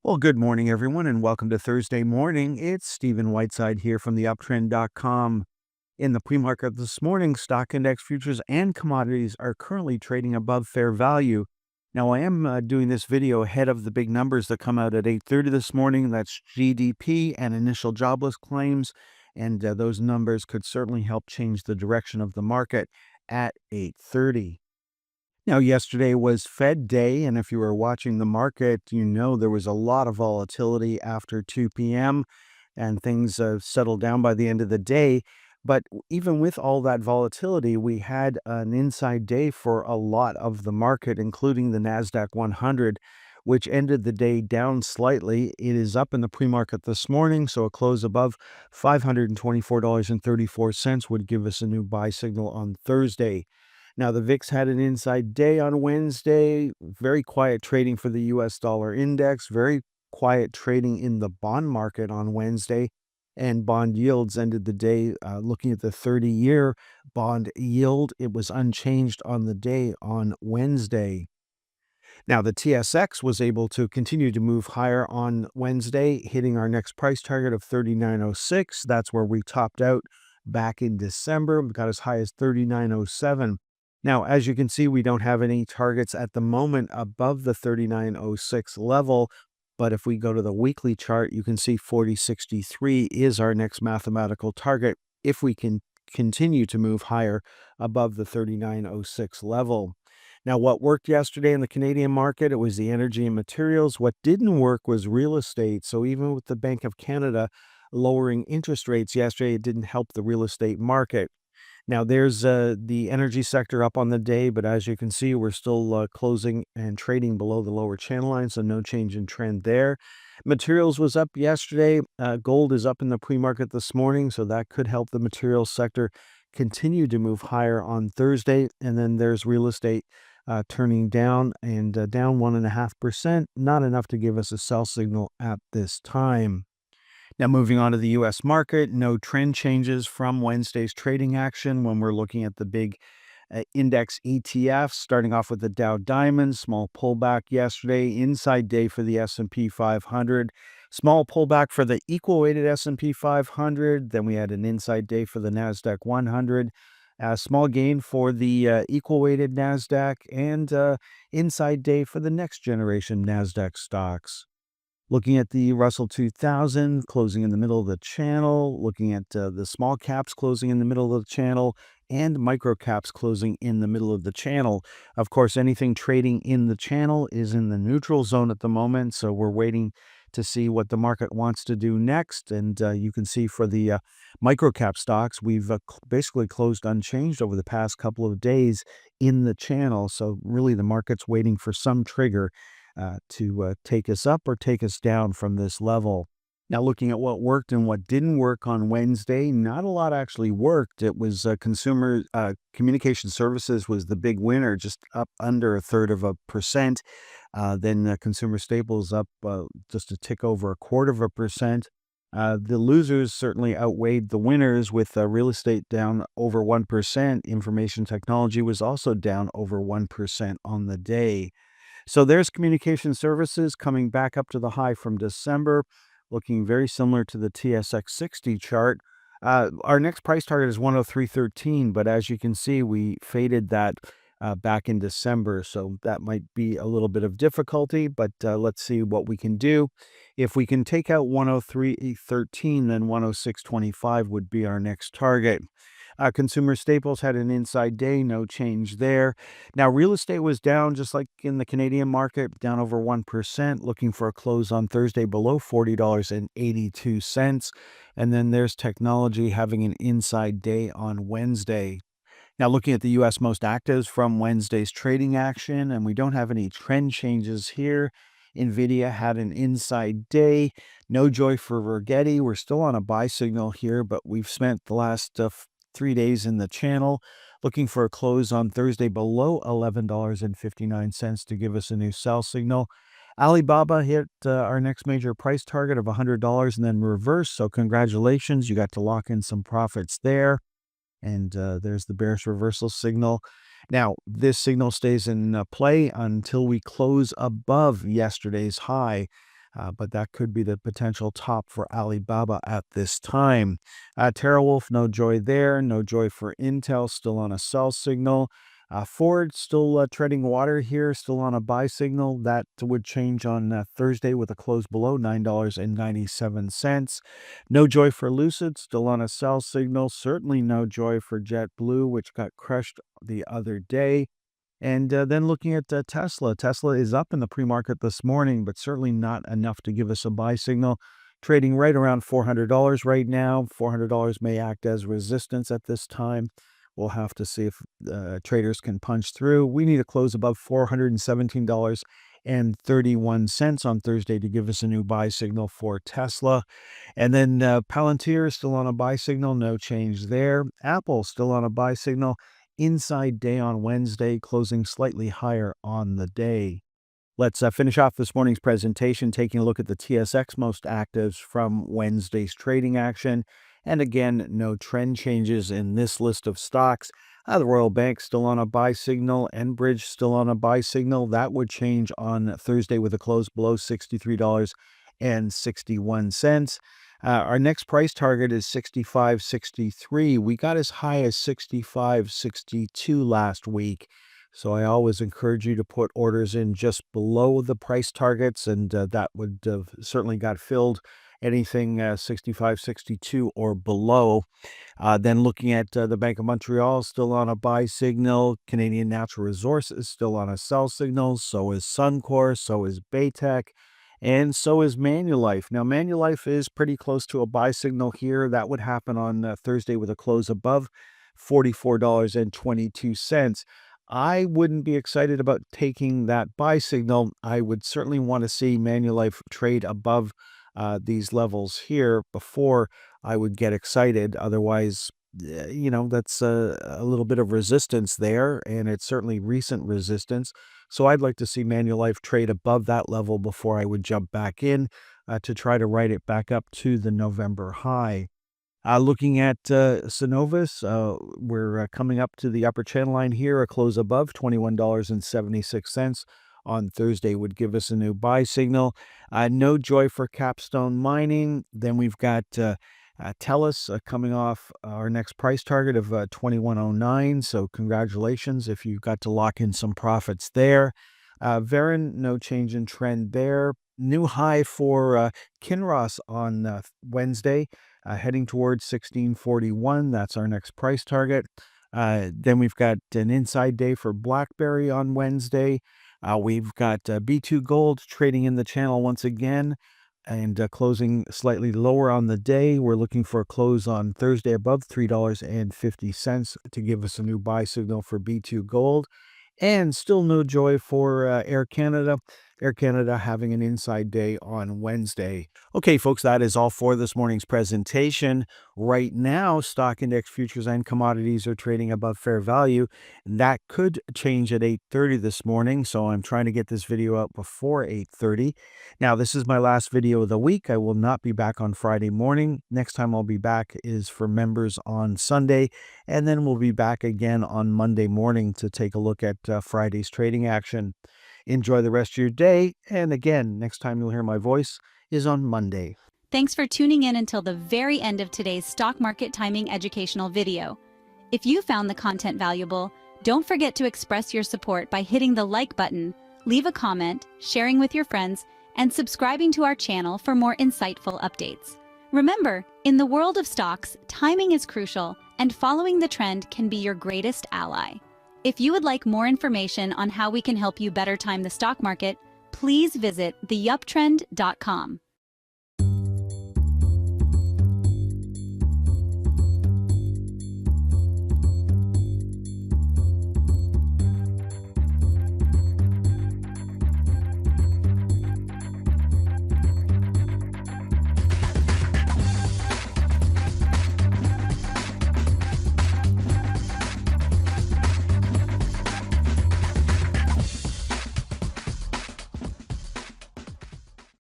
Well, good morning, everyone, and welcome to Thursday morning. It's Stephen Whiteside here from the uptrend.com. In the pre-market this morning, stock index futures and commodities are currently trading above fair value. Now, I am doing this video ahead of the big numbers that come out at 8:30 this morning. That's GDP and initial jobless claims, and those numbers could certainly help change the direction of the market at 8:30. Now, yesterday was Fed Day, and if you were watching the market, there was a lot of volatility after 2 p.m., and things settled down by the end of the day. But even with all that volatility, we had an inside day for a lot of the market, including the NASDAQ 100, which ended the day down slightly. It is up in the pre-market this morning, so a close above $524.34 would give us a new buy signal on Thursday. Now, the VIX had an inside day on Wednesday, very quiet trading for the US dollar index, very quiet trading in the bond market on Wednesday, and bond yields ended the day looking at the 30-year bond yield. It was unchanged on the day on Wednesday. Now, the TSX was able to continue to move higher on Wednesday, hitting our next price target of 39.06. That's where we topped out back in December. We got as high as 39.07. Now, as you can see, we don't have any targets at the moment above the 39.06 level. But if we go to the weekly chart, you can see 40.63 is our next mathematical target if we can continue to move higher above the 39.06 level. Now, what worked yesterday in the Canadian market, it was the energy and materials. What didn't work was real estate. So even with the Bank of Canada lowering interest rates yesterday, it didn't help the real estate market. Now, there's the energy sector up on the day, but as you can see, we're still closing and trading below the lower channel line, so no change in trend there. Materials was up yesterday. Gold is up in the pre-market this morning, so that could help the materials sector continue to move higher on Thursday. And then there's real estate turning down and down 1.5%, not enough to give us a sell signal at this time. Now, moving on to the U.S. market, no trend changes from Wednesday's trading action when we're looking at the big index ETFs, starting off with the Dow Diamond, small pullback yesterday, inside day for the S&P 500, small pullback for the equal-weighted S&P 500, then we had an inside day for the NASDAQ 100, a small gain for the equal-weighted NASDAQ, and inside day for the next generation NASDAQ stocks. Looking at the Russell 2000 closing in the middle of the channel, looking at the small caps closing in the middle of the channel, and micro caps closing in the middle of the channel. Of course, anything trading in the channel is in the neutral zone at the moment, so we're waiting to see what the market wants to do next. And you can see for the micro cap stocks, we've basically closed unchanged over the past couple of days in the channel. So really the market's waiting for some trigger to take us up or take us down from this level. Now, looking at what worked and what didn't work on Wednesday, not a lot actually worked. It was consumer communication services was the big winner, just up under 1/3%. Then consumer staples up just a tick over 1/4%. The losers certainly outweighed the winners with real estate down over 1%. Information technology was also down over 1% on the day. So there's communication services coming back up to the high from December, looking very similar to the TSX 60 chart. Our next price target is 103.13, but as you can see, we faded that back in December, so that might be a little bit of difficulty, but let's see what we can do. If we can take out 103.13, then 106.25 would be our next target. Consumer staples had an inside day, no change there. Now, real estate was down just like in the Canadian market, down over 1%, looking for a close on Thursday below $40.82. And then there's technology having an inside day on Wednesday. Now, looking at the U.S. most actives from Wednesday's trading action, and we don't have any trend changes here. NVIDIA had an inside day. No joy for Rigetti. We're still on a buy signal here, but we've spent the last 3 days in the channel, looking for a close on Thursday below $11.59 to give us a new sell signal. Alibaba hit our next major price target of $100 and then reversed. So congratulations, you got to lock in some profits there. And there's the bearish reversal signal. Now, this signal stays in play until we close above yesterday's high. but that could be the potential top for Alibaba at this time. TeraWulf, no joy there. No joy for Intel, still on a sell signal. Ford still treading water here, still on a buy signal. That would change on Thursday with a close below $9.97. No joy for Lucid, still on a sell signal. Certainly no joy for JetBlue, which got crushed the other day. And then looking at Tesla, Tesla is up in the pre-market this morning, but certainly not enough to give us a buy signal. Trading right around $400 right now. $400 may act as resistance at this time. We'll have to see if traders can punch through. We need to close above $417.31 on Thursday to give us a new buy signal for Tesla. And then Palantir is still on a buy signal, no change there. Apple still on a buy signal. Inside day on Wednesday, closing slightly higher on the day. Let's finish off this morning's presentation taking a look at the TSX most actives from Wednesday's trading action. And again, no trend changes in this list of stocks. The Royal Bank still on a buy signal. Enbridge still on a buy signal. That would change on Thursday with a close below $63.61. Our next price target is 65.63. We got as high as 65.62 last week. So I always encourage you to put orders in just below the price targets, and that would have certainly got filled. Anything 65.62 or below. Then looking at the Bank of Montreal, still on a buy signal. Canadian Natural Resources still on a sell signal. So is Suncor, so is Baytech, and so is Manulife. Now, Manulife is pretty close to a buy signal here. That would happen on Thursday with a close above $44.22. I wouldn't be excited about taking that buy signal. I would certainly want to see Manulife trade above these levels here before I would get excited. Otherwise, that's a little bit of resistance there, and it's certainly recent resistance. So I'd like to see Manulife trade above that level before I would jump back in to try to ride it back up to the November high. Looking at Cenovus, we're coming up to the upper channel line here. A close above $21.76 on Thursday would give us a new buy signal. No joy for Capstone Mining. Then we've got TELUS coming off our next price target of $21.09. So congratulations if you got to lock in some profits there. Veren, no change in trend there. New high for Kinross on Wednesday, heading towards 1641. That's our next price target. Then we've got an inside day for BlackBerry on Wednesday. We've got B2 Gold trading in the channel once again and closing slightly lower on the day. We're looking for a close on Thursday above $3.50 to give us a new buy signal for B2 Gold. And still no joy for Air Canada. Air Canada having an inside day on Wednesday. Okay, folks, that is all for this morning's presentation. Right now, stock index futures and commodities are trading above fair value. That could change at 8:30 this morning, so I'm trying to get this video out before 8:30. Now, this is my last video of the week. I will not be back on Friday morning. Next time I'll be back is for members on Sunday, and then we'll be back again on Monday morning to take a look at Friday's trading action. Enjoy the rest of your day. And again, next time you'll hear my voice is on Monday. Thanks for tuning in until the very end of today's stock market timing educational video. If you found the content valuable, don't forget to express your support by hitting the like button, leave a comment, sharing with your friends, and subscribing to our channel for more insightful updates. Remember, in the world of stocks, timing is crucial, and following the trend can be your greatest ally. If you would like more information on how we can help you better time the stock market, please visit theyuptrend.com.